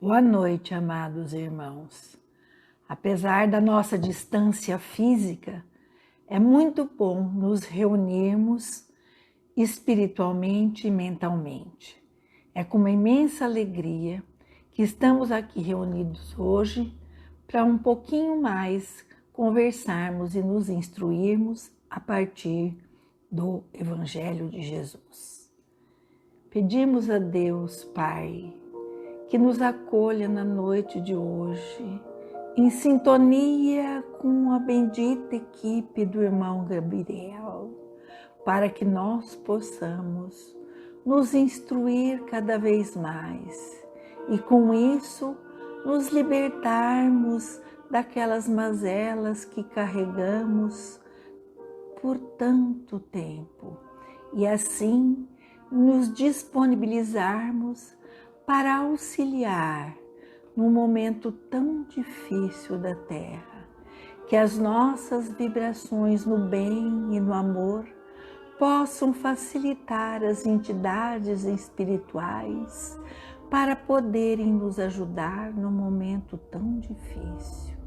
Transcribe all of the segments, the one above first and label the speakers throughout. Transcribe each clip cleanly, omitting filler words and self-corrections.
Speaker 1: Boa noite, amados irmãos. Apesar da nossa distância física, é muito bom nos reunirmos espiritualmente e mentalmente. É com uma imensa alegria que estamos aqui reunidos hoje para um pouquinho mais conversarmos e nos instruirmos a partir do Evangelho de Jesus. Pedimos a Deus, Pai, que nos acolha na noite de hoje, em sintonia com a bendita equipe do irmão Gabriel, para que nós possamos nos instruir cada vez mais e com isso nos libertarmos daquelas mazelas que carregamos por tanto tempo e assim nos disponibilizarmos para auxiliar num momento tão difícil da Terra, que as nossas vibrações no bem e no amor possam facilitar as entidades espirituais para poderem nos ajudar num momento tão difícil.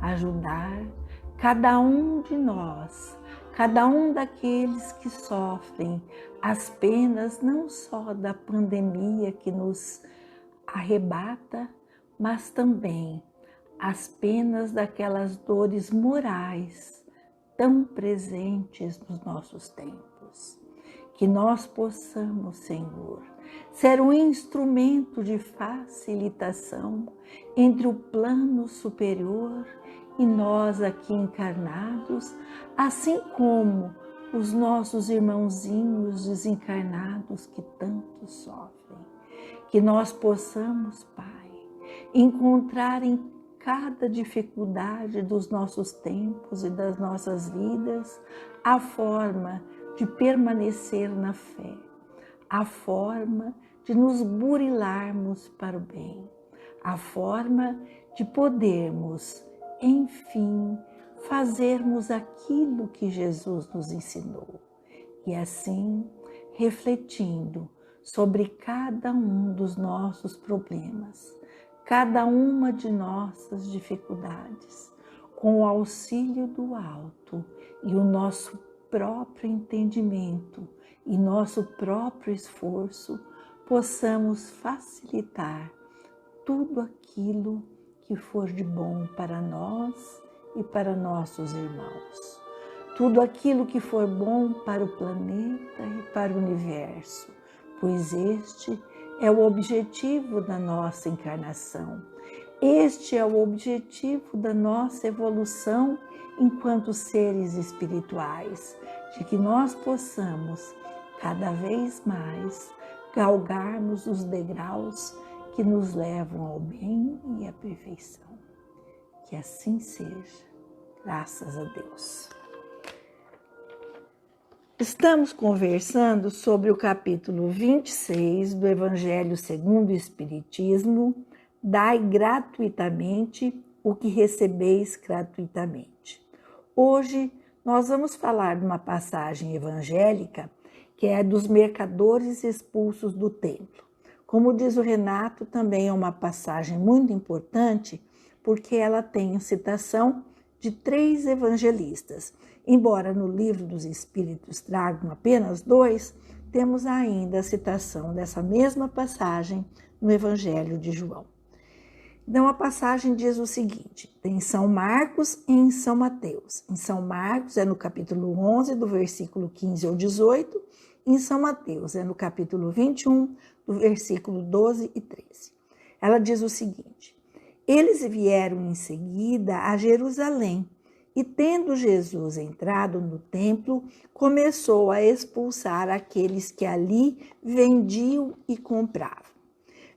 Speaker 1: Ajudar cada um de nós, cada um daqueles que sofrem as penas não só da pandemia que nos arrebata, mas também as penas daquelas dores morais tão presentes nos nossos tempos. Que nós possamos, Senhor, ser um instrumento de facilitação entre o plano superior e nós aqui encarnados, assim como os nossos irmãozinhos desencarnados que tanto sofrem. Que nós possamos, Pai, encontrar em cada dificuldade dos nossos tempos e das nossas vidas a forma de permanecer na fé, a forma de nos burilarmos para o bem, a forma de podermos, enfim, fazermos aquilo que Jesus nos ensinou. E assim, refletindo sobre cada um dos nossos problemas, cada uma de nossas dificuldades, com o auxílio do alto e o nosso próprio entendimento e nosso próprio esforço, possamos facilitar tudo aquilo que for de bom para nós e para nossos irmãos. Tudo aquilo que for bom para o planeta e para o universo, pois este é o objetivo da nossa encarnação. Este é o objetivo da nossa evolução enquanto seres espirituais, de que nós possamos cada vez mais galgarmos os degraus que nos levam ao bem e à perfeição. Que assim seja, graças a Deus. Estamos conversando sobre o capítulo 26 do Evangelho segundo o Espiritismo, dai gratuitamente o que recebeis gratuitamente. Hoje nós vamos falar de uma passagem evangélica que é dos mercadores expulsos do templo. Como diz o Renato, também é uma passagem muito importante porque ela tem a citação de 3 evangelistas. Embora no Livro dos Espíritos tragam apenas 2, temos ainda a citação dessa mesma passagem no Evangelho de João. Então, a passagem diz o seguinte, tem em São Marcos e em São Mateus. Em São Marcos é no capítulo 11, do versículo 15 ao 18, e em São Mateus é no capítulo 21, do versículo 12 e 13. Ela diz o seguinte, eles vieram em seguida a Jerusalém, e tendo Jesus entrado no templo, começou a expulsar aqueles que ali vendiam e compravam.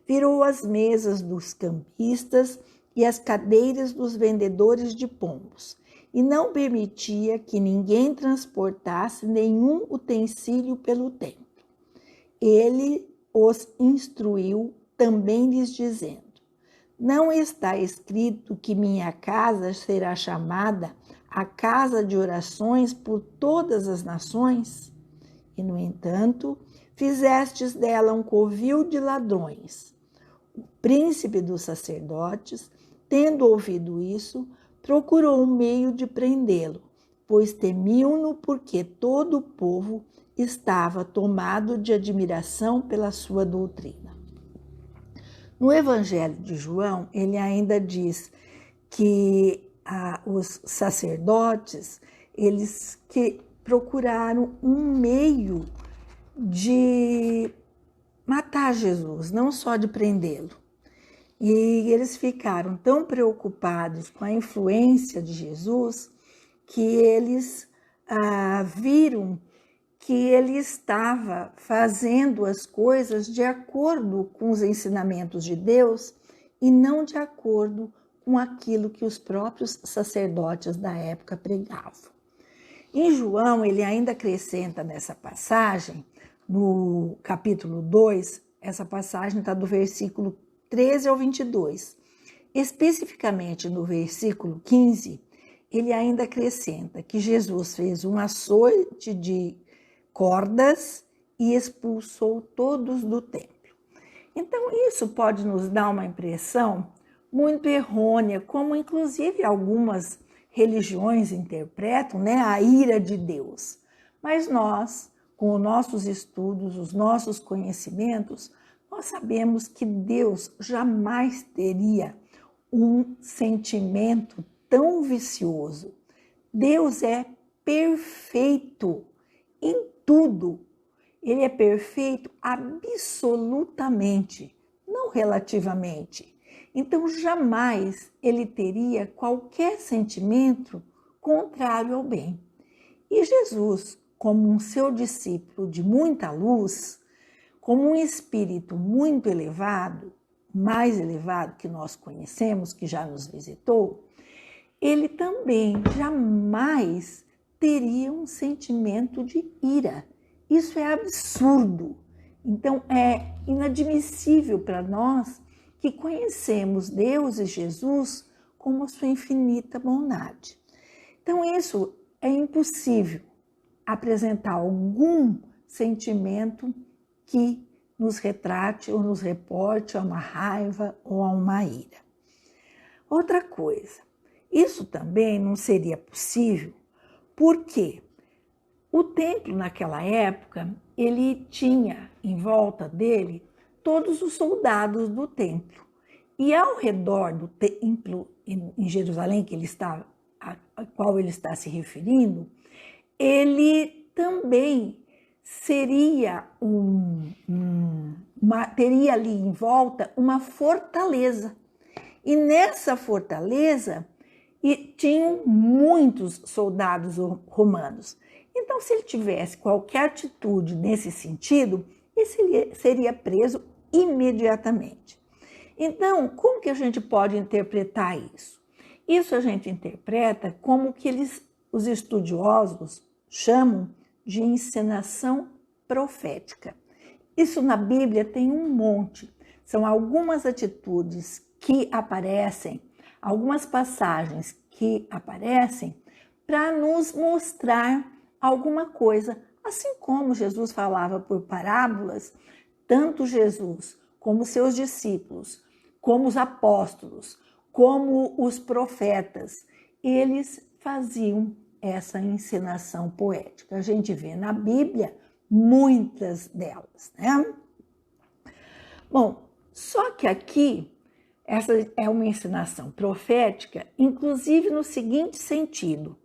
Speaker 1: Virou as mesas dos cambistas e as cadeiras dos vendedores de pombos, e não permitia que ninguém transportasse nenhum utensílio pelo templo. Ele os instruiu, também lhes dizendo, não está escrito que minha casa será chamada a casa de orações por todas as nações? E, no entanto, fizestes dela um covil de ladrões. O príncipe dos sacerdotes, tendo ouvido isso, procurou um meio de prendê-lo, pois temiam-no porque todo o povo estava tomado de admiração pela sua doutrina. No Evangelho de João, ele ainda diz que os sacerdotes, eles que procuraram um meio de matar Jesus, não só de prendê-lo. E eles ficaram tão preocupados com a influência de Jesus que eles viram que ele estava fazendo as coisas de acordo com os ensinamentos de Deus e não de acordo com aquilo que os próprios sacerdotes da época pregavam. Em João, ele ainda acrescenta nessa passagem, no capítulo 2, essa passagem está do versículo 13 ao 22. Especificamente no versículo 15, ele ainda acrescenta que Jesus fez um açoite de cordas e expulsou todos do templo. Então, isso pode nos dar uma impressão muito errônea, como inclusive algumas religiões interpretam, a ira de Deus. Mas nós, com os nossos estudos, os nossos conhecimentos, nós sabemos que Deus jamais teria um sentimento tão vicioso. Deus é perfeito em tudo. Ele é perfeito absolutamente, não relativamente. Então, jamais ele teria qualquer sentimento contrário ao bem. E Jesus, como um seu discípulo de muita luz, como um espírito muito elevado, mais elevado que nós conhecemos, que já nos visitou, ele também jamais teria um sentimento de ira. Isso é absurdo. Então, é inadmissível para nós que conhecemos Deus e Jesus como a sua infinita bondade. Então, isso é impossível apresentar algum sentimento que nos retrate ou nos reporte a uma raiva ou a uma ira. Outra coisa, isso também não seria possível porque o templo naquela época, ele tinha em volta dele todos os soldados do templo. E ao redor do templo em Jerusalém, a qual ele está se referindo, ele também teria ali em volta uma fortaleza. E nessa fortaleza tinham muitos soldados romanos. Então, se ele tivesse qualquer atitude nesse sentido, ele seria preso imediatamente. Então, como que a gente pode interpretar isso? Isso a gente interpreta como que os estudiosos chamam de encenação profética. Isso na Bíblia tem um monte. São algumas atitudes que aparecem, algumas passagens que aparecem para nos mostrar alguma coisa. Assim como Jesus falava por parábolas, tanto Jesus como seus discípulos, como os apóstolos, como os profetas, eles faziam essa encenação poética. A gente vê na Bíblia muitas delas, né? Bom, só que aqui essa é uma encenação profética, inclusive no seguinte sentido.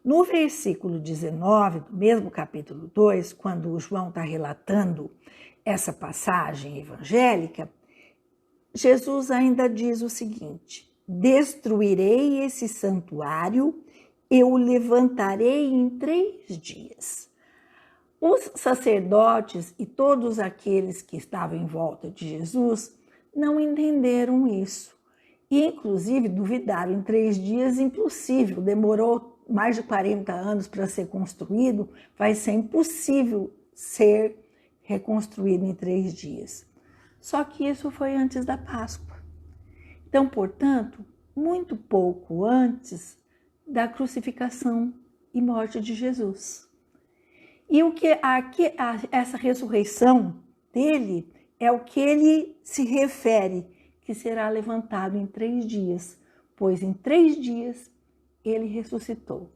Speaker 1: No versículo 19, do mesmo capítulo 2, quando o João está relatando essa passagem evangélica, Jesus ainda diz o seguinte: destruirei esse santuário, eu o levantarei em 3 dias. Os sacerdotes e todos aqueles que estavam em volta de Jesus não entenderam isso. E, inclusive, duvidaram. Em 3 dias, impossível. Demorou mais de 40 anos para ser construído. Vai ser impossível ser reconstruído em 3 dias. Só que isso foi antes da Páscoa. Então, portanto, muito pouco antes da crucificação e morte de Jesus. E essa ressurreição dele é o que ele se refere que será levantado em 3 dias, pois em 3 dias ele ressuscitou.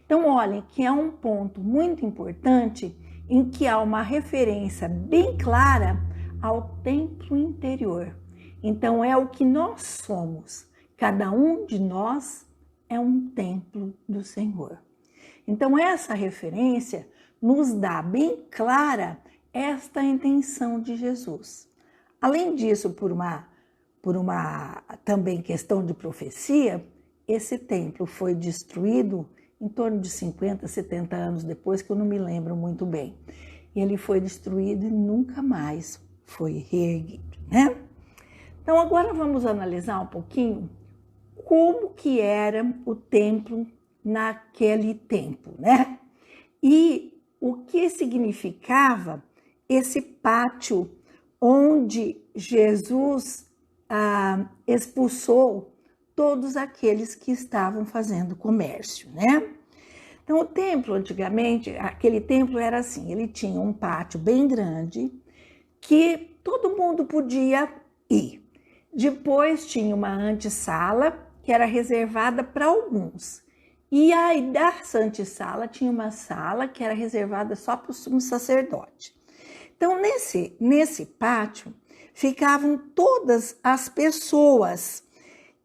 Speaker 1: Então, olhem que é um ponto muito importante em que há uma referência bem clara ao templo interior. Então, é o que nós somos. Cada um de nós é um templo do Senhor. Então, essa referência nos dá bem clara esta intenção de Jesus. Além disso, por uma também questão de profecia, esse templo foi destruído em torno de 50, 70 anos depois, que eu não me lembro muito bem. Ele foi destruído e nunca mais foi reerguido, né? Então, agora vamos analisar um pouquinho como que era o templo naquele tempo, né? E o que significava esse pátio onde Jesus expulsou todos aqueles que estavam fazendo comércio, né? Então, o templo, antigamente, aquele templo era assim, ele tinha um pátio bem grande que todo mundo podia ir. Depois tinha uma antessala que era reservada para alguns. E aí, dessa antessala, tinha uma sala que era reservada só para o sumo sacerdote. Então, nesse pátio, ficavam todas as pessoas,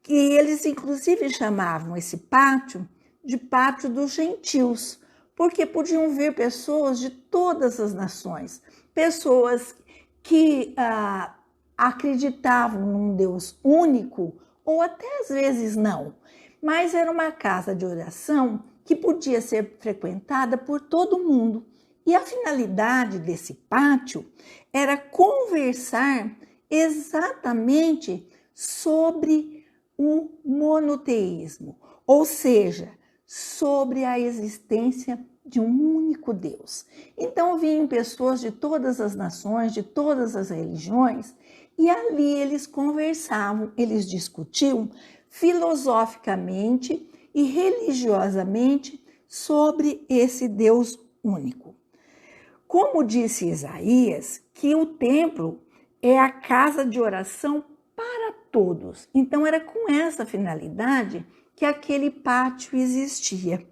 Speaker 1: que eles inclusive chamavam esse pátio de pátio dos gentios, porque podiam vir pessoas de todas as nações, pessoas que acreditavam num Deus único, ou até às vezes não, mas era uma casa de oração que podia ser frequentada por todo mundo. E a finalidade desse pátio era conversar exatamente sobre o monoteísmo, ou seja, sobre a existência de um único Deus. Então vinham pessoas de todas as nações, de todas as religiões, e ali eles conversavam, eles discutiam filosoficamente e religiosamente sobre esse Deus único. Como disse Isaías, que o templo é a casa de oração para todos. Então, era com essa finalidade que aquele pátio existia.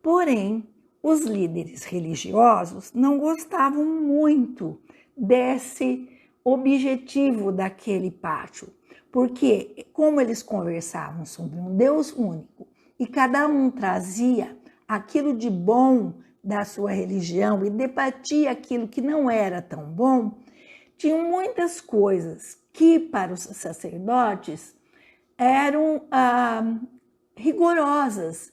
Speaker 1: Porém, os líderes religiosos não gostavam muito desse objetivo daquele pátio, porque, como eles conversavam sobre um Deus único e cada um trazia aquilo de bom da sua religião e debatia aquilo que não era tão bom, tinham muitas coisas que para os sacerdotes eram rigorosas.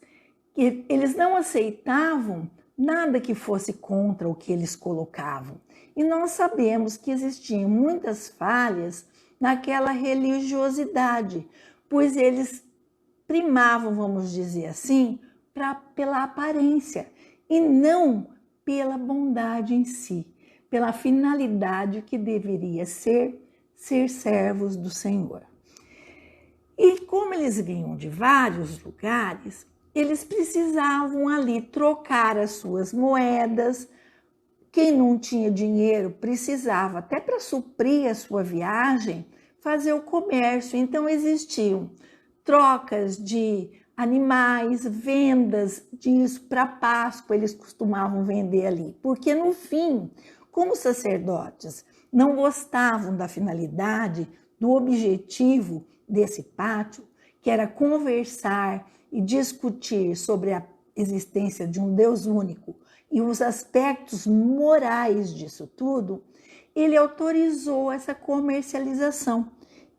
Speaker 1: Eles não aceitavam nada que fosse contra o que eles colocavam. E nós sabemos que existiam muitas falhas naquela religiosidade, pois eles primavam, vamos dizer assim, pela aparência e não pela bondade em si, pela finalidade que deveria ser servos do Senhor. E como eles vinham de vários lugares, eles precisavam ali trocar as suas moedas. Quem não tinha dinheiro precisava, até para suprir a sua viagem, fazer o comércio. Então existiam trocas de animais, vendas disso para Páscoa, eles costumavam vender ali. Porque no fim, como os sacerdotes não gostavam da finalidade, do objetivo desse pátio, que era conversar e discutir sobre a existência de um Deus único e os aspectos morais disso tudo, ele autorizou essa comercialização.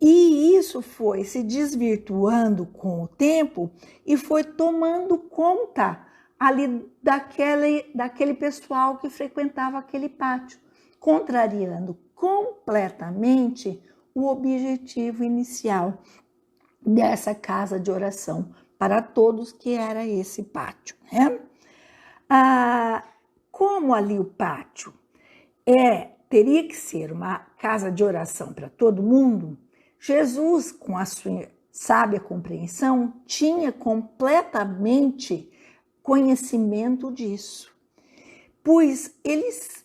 Speaker 1: E isso foi se desvirtuando com o tempo e foi tomando conta ali daquele pessoal que frequentava aquele pátio, contrariando completamente o objetivo inicial dessa casa de oração para todos, que era esse pátio, né? Como ali o pátio teria que ser uma casa de oração para todo mundo, Jesus, com a sua sábia compreensão, tinha completamente conhecimento disso. Pois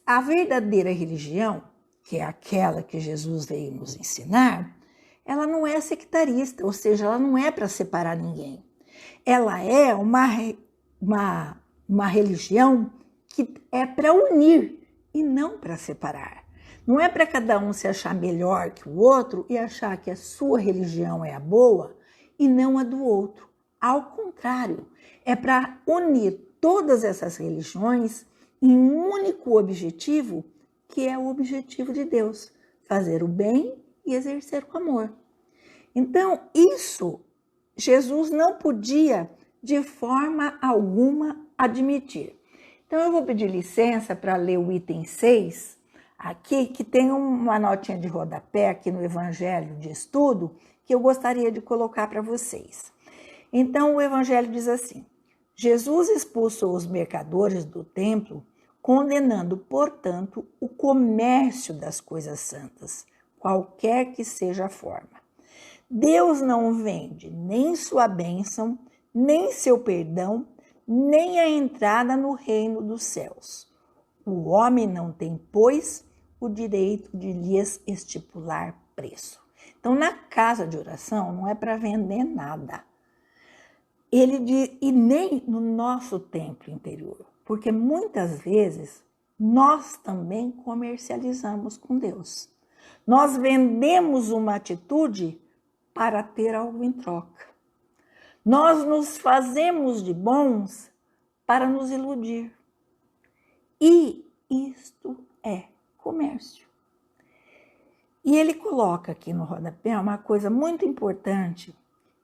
Speaker 1: a verdadeira religião, que é aquela que Jesus veio nos ensinar, ela não é sectarista, ou seja, ela não é para separar ninguém. Ela é uma religião que é para unir e não para separar. Não é para cada um se achar melhor que o outro e achar que a sua religião é a boa e não a do outro. Ao contrário, é para unir todas essas religiões em um único objetivo, que é o objetivo de Deus: fazer o bem e exercer o amor. Então, isso Jesus não podia de forma alguma admitir. Então, eu vou pedir licença para ler o item 6 aqui, que tem uma notinha de rodapé aqui no Evangelho de Estudo, que eu gostaria de colocar para vocês. Então, o Evangelho diz assim: Jesus expulsou os mercadores do templo, condenando, portanto, o comércio das coisas santas, qualquer que seja a forma. Deus não vende nem sua bênção, nem seu perdão, nem a entrada no reino dos céus. O homem não tem, pois, o direito de lhes estipular preço. Então, na casa de oração, não é para vender nada. Ele diz, e nem no nosso templo interior, porque muitas vezes nós também comercializamos com Deus. Nós vendemos uma atitude para ter algo em troca. Nós nos fazemos de bons para nos iludir. E isto é comércio. E ele coloca aqui no rodapé uma coisa muito importante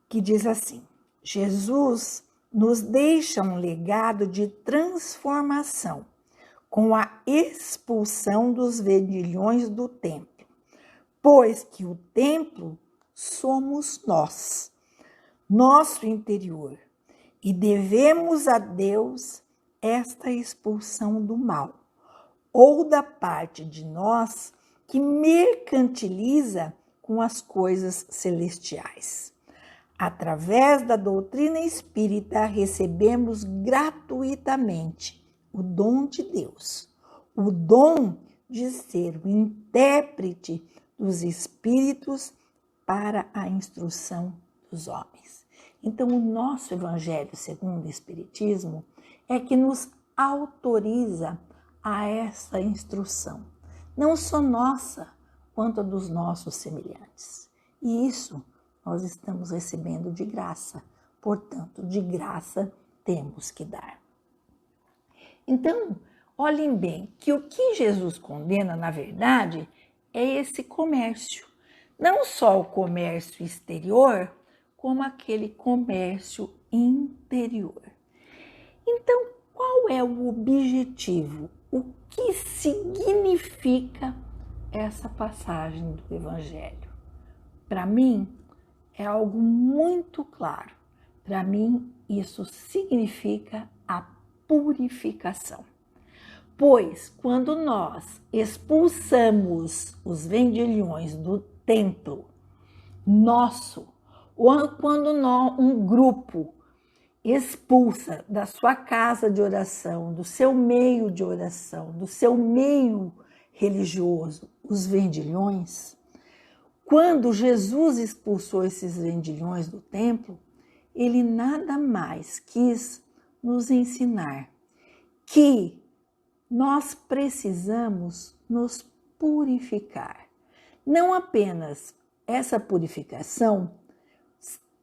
Speaker 1: que diz assim: Jesus nos deixa um legado de transformação com a expulsão dos vendilhões do templo, pois que o templo somos nós, nosso interior, e devemos a Deus esta expulsão do mal, ou da parte de nós que mercantiliza com as coisas celestiais. Através da doutrina espírita, recebemos gratuitamente o dom de Deus, o dom de ser o intérprete dos espíritos para a instrução dos homens. Então, o nosso Evangelho segundo o Espiritismo é que nos autoriza a essa instrução, não só nossa, quanto a dos nossos semelhantes. E isso nós estamos recebendo de graça, portanto, de graça temos que dar. Então, olhem bem que o que Jesus condena, na verdade, é esse comércio. Não só o comércio exterior, como aquele comércio interior. Então, qual é o objetivo? O que significa essa passagem do Evangelho? Para mim, é algo muito claro. Para mim, isso significa a purificação. Pois, quando nós expulsamos os vendilhões do templo nosso, ou quando um grupo expulsa da sua casa de oração, do seu meio de oração, do seu meio religioso, os vendilhões, quando Jesus expulsou esses vendilhões do templo, ele nada mais quis nos ensinar que nós precisamos nos purificar. Não apenas essa purificação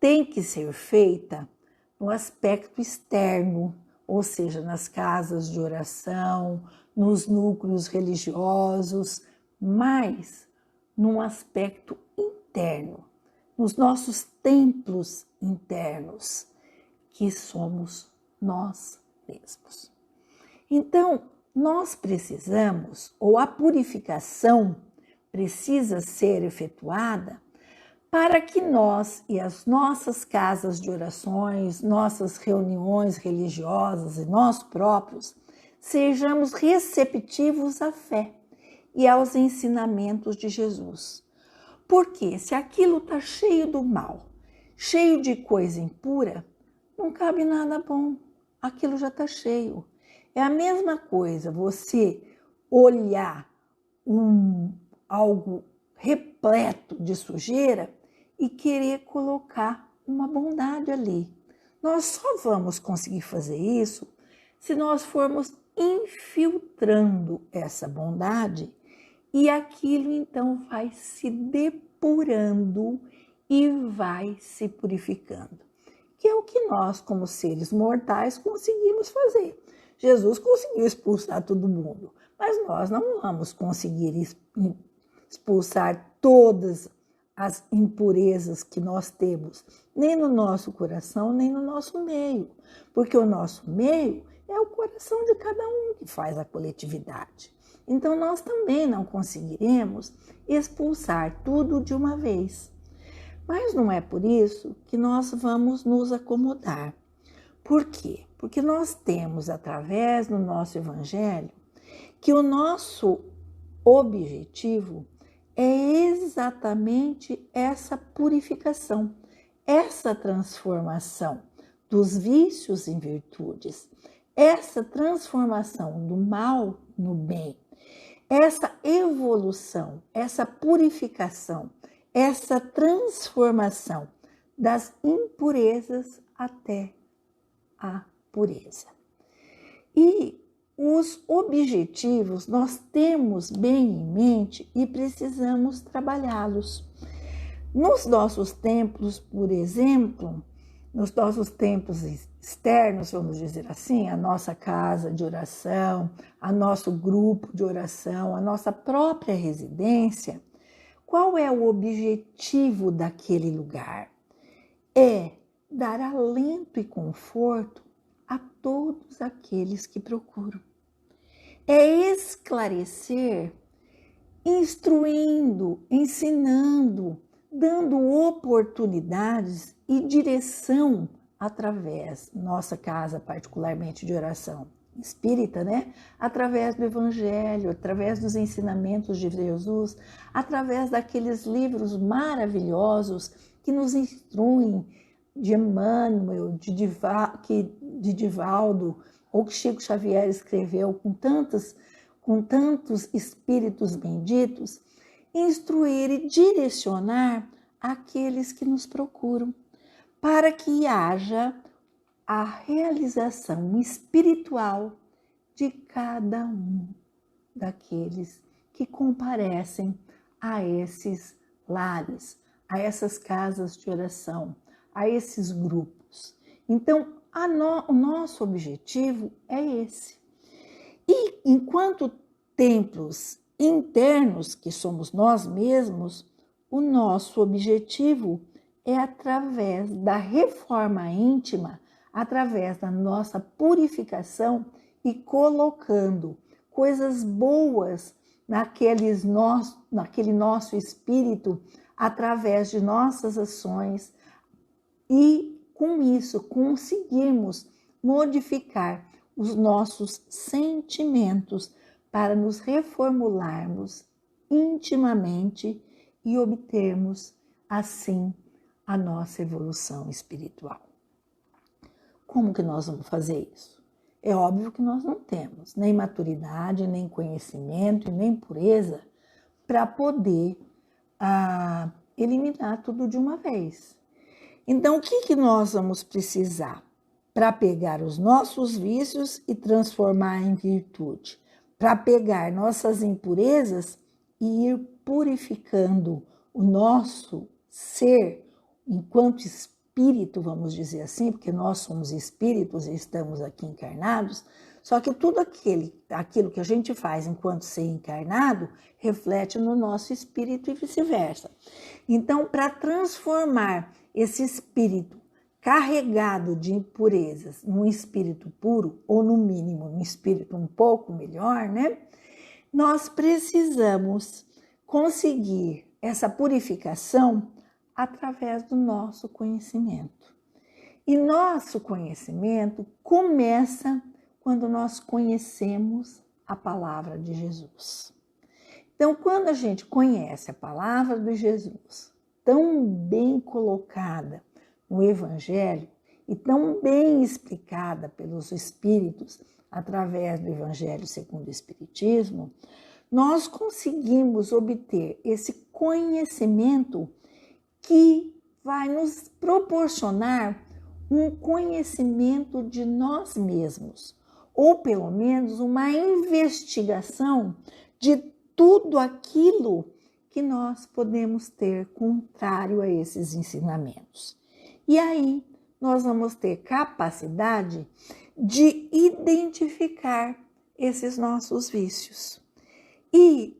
Speaker 1: tem que ser feita no aspecto externo, ou seja, nas casas de oração, nos núcleos religiosos, mas num aspecto interno, nos nossos templos internos, que somos nós mesmos. Então, nós precisamos, ou a purificação precisa ser efetuada para que nós e as nossas casas de orações, nossas reuniões religiosas e nós próprios sejamos receptivos à fé e aos ensinamentos de Jesus. Porque se aquilo está cheio do mal, cheio de coisa impura, não cabe nada bom, aquilo já está cheio. É a mesma coisa você olhar algo repleto de sujeira e querer colocar uma bondade ali. Nós só vamos conseguir fazer isso se nós formos infiltrando essa bondade e aquilo então vai se depurando e vai se purificando, que é o que nós, como seres mortais, conseguimos fazer. Jesus conseguiu expulsar todo mundo, mas nós não vamos conseguir expulsar todas as impurezas que nós temos, nem no nosso coração, nem no nosso meio, porque o nosso meio é o coração de cada um que faz a coletividade. Então, nós também não conseguiremos expulsar tudo de uma vez. Mas não é por isso que nós vamos nos acomodar. Por quê? Porque nós temos, através do nosso Evangelho, que o nosso objetivo é exatamente essa purificação, essa transformação dos vícios em virtudes, essa transformação do mal no bem, essa evolução, essa purificação, essa transformação das impurezas até a pureza. E os objetivos nós temos bem em mente e precisamos trabalhá-los. Nos nossos templos, por exemplo, nos nossos templos externos, vamos dizer assim, a nossa casa de oração, a nosso grupo de oração, a nossa própria residência, qual é o objetivo daquele lugar? É dar alento e conforto a todos aqueles que procuram. É esclarecer, instruindo, ensinando, dando oportunidades e direção através, nossa casa particularmente de oração espírita, né? Através do Evangelho, através dos ensinamentos de Jesus, através daqueles livros maravilhosos que nos instruem, de Emmanuel, de Divaldo, ou que Chico Xavier escreveu com tantos espíritos benditos, instruir e direcionar aqueles que nos procuram, para que haja a realização espiritual de cada um daqueles que comparecem a esses lares, a essas casas de oração, a esses grupos. Então, o nosso objetivo é esse. E enquanto templos internos, que somos nós mesmos, o nosso objetivo é através da reforma íntima, através da nossa purificação e colocando coisas boas naquele nosso espírito, através de nossas ações, e com isso conseguimos modificar os nossos sentimentos para nos reformularmos intimamente e obtermos, assim, a nossa evolução espiritual. Como que nós vamos fazer isso? É óbvio que nós não temos nem maturidade, nem conhecimento e nem pureza para poder eliminar tudo de uma vez. Então, o que nós vamos precisar para pegar os nossos vícios e transformar em virtude? Para pegar nossas impurezas e ir purificando o nosso ser enquanto espírito, vamos dizer assim, porque nós somos espíritos e estamos aqui encarnados, só que tudo aquilo que a gente faz enquanto ser encarnado reflete no nosso espírito e vice-versa. Então, para transformar esse espírito carregado de impurezas num espírito puro, ou no mínimo num espírito um pouco melhor, né? Nós precisamos conseguir essa purificação através do nosso conhecimento. E nosso conhecimento começa quando nós conhecemos a palavra de Jesus. Então, quando a gente conhece a palavra de Jesus, tão bem colocada no Evangelho e tão bem explicada pelos Espíritos através do Evangelho segundo o Espiritismo, nós conseguimos obter esse conhecimento que vai nos proporcionar um conhecimento de nós mesmos, ou pelo menos uma investigação de tudo aquilo que nós podemos ter contrário a esses ensinamentos. E aí nós vamos ter capacidade de identificar esses nossos vícios. E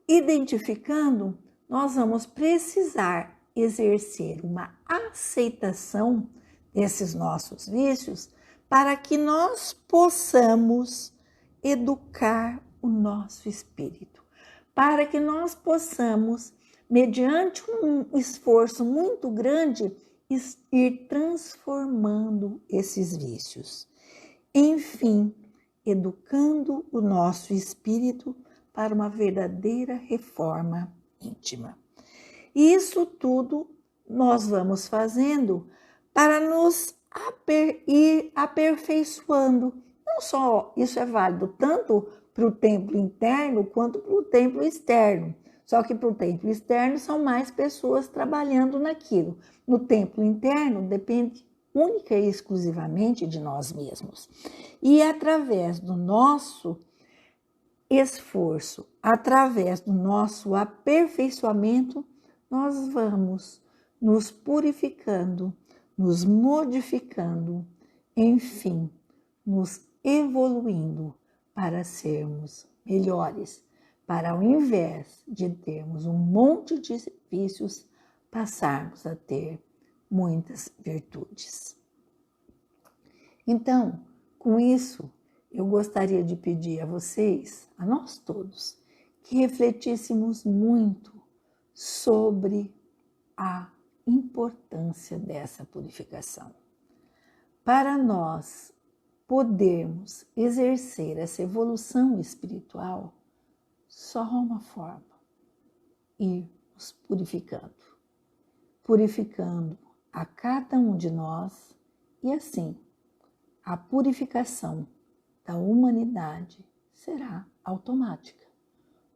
Speaker 1: identificando, nós vamos precisar exercer uma aceitação desses nossos vícios para que nós possamos educar o nosso espírito, para que nós possamos, mediante um esforço muito grande, ir transformando esses vícios. Enfim, educando o nosso espírito para uma verdadeira reforma íntima. E isso tudo nós vamos fazendo para nos ir aperfeiçoando. Não só isso é válido tanto para o templo interno quanto para o templo externo. Só que para o templo externo são mais pessoas trabalhando naquilo. No templo interno depende única e exclusivamente de nós mesmos. E através do nosso esforço, através do nosso aperfeiçoamento, nós vamos nos purificando, nos modificando, enfim, nos evoluindo para sermos melhores, para ao invés de termos um monte de vícios, passarmos a ter muitas virtudes. Então, com isso, eu gostaria de pedir a vocês, a nós todos, que refletíssemos muito sobre a importância dessa purificação. Para nós podermos exercer essa evolução espiritual, só há uma forma: ir nos purificando a cada um de nós, e assim a purificação da humanidade será automática,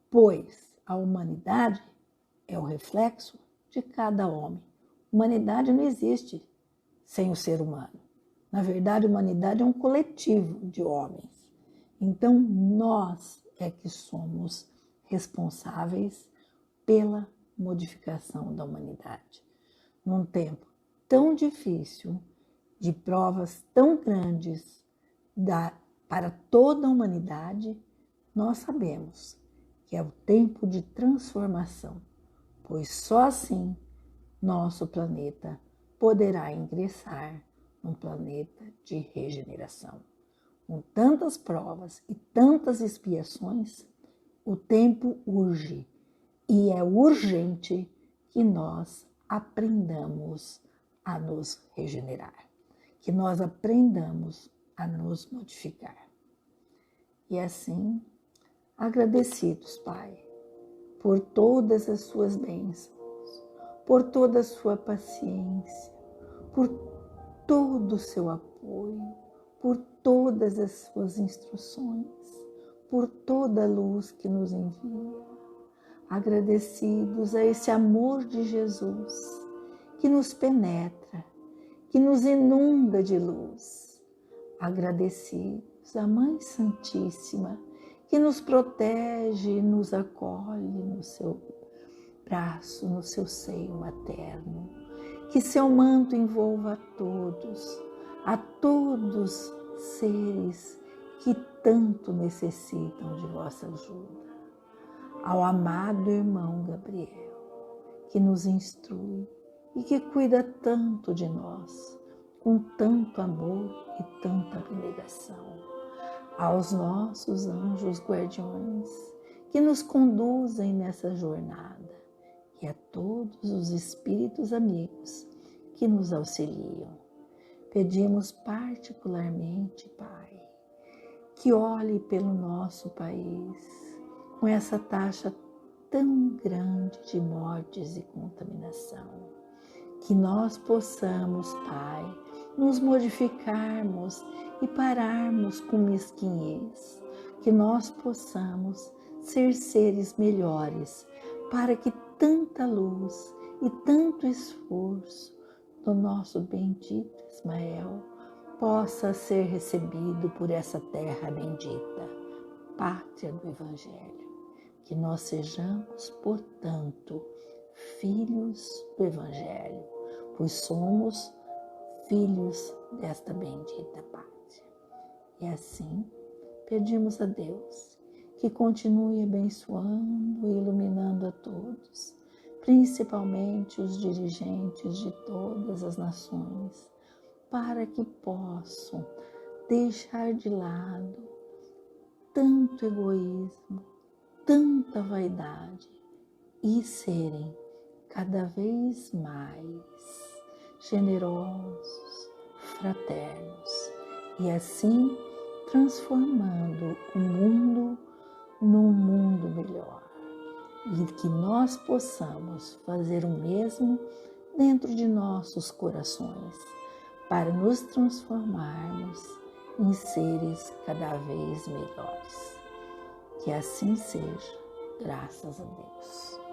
Speaker 1: pois a humanidade é o reflexo de cada homem. Humanidade não existe sem o ser humano. Na verdade, a humanidade é um coletivo de homens. Então, nós é que somos responsáveis pela modificação da humanidade. Num tempo tão difícil, de provas tão grandes para toda a humanidade, nós sabemos que é o tempo de transformação, pois só assim nosso planeta poderá ingressar num planeta de regeneração. Com tantas provas e tantas expiações, o tempo urge, e é urgente que nós aprendamos a nos regenerar, que nós aprendamos a nos modificar. E assim, agradecidos, Pai, por todas as suas bênçãos, por toda a sua paciência, por todo o seu apoio, por todas as suas instruções, por toda a luz que nos envia. Agradecidos a esse amor de Jesus que nos penetra, que nos inunda de luz. Agradecidos à Mãe Santíssima que nos protege e nos acolhe no seu braço, no seu seio materno. Que seu manto envolva a todos seres que tanto necessitam de vossa ajuda. Ao amado irmão Gabriel, que nos instrui e que cuida tanto de nós, com tanto amor e tanta abnegação. Aos nossos anjos guardiões, que nos conduzem nessa jornada, e a todos os espíritos amigos que nos auxiliam. Pedimos particularmente, Pai, que olhe pelo nosso país, com essa taxa tão grande de mortes e contaminação. Que nós possamos, Pai, nos modificarmos e pararmos com mesquinhez. Que nós possamos ser seres melhores, para que tanta luz e tanto esforço do nosso bendito Ismael possa ser recebido por essa terra bendita, pátria do Evangelho. Que nós sejamos, portanto, filhos do Evangelho, pois somos filhos desta bendita pátria. E assim, pedimos a Deus que continue abençoando e iluminando a todos, principalmente os dirigentes de todas as nações, para que possam deixar de lado tanto egoísmo, tanta vaidade e serem cada vez mais generosos, fraternos e assim transformando o mundo num mundo melhor. E que nós possamos fazer o mesmo dentro de nossos corações, para nos transformarmos em seres cada vez melhores. Que assim seja, graças a Deus.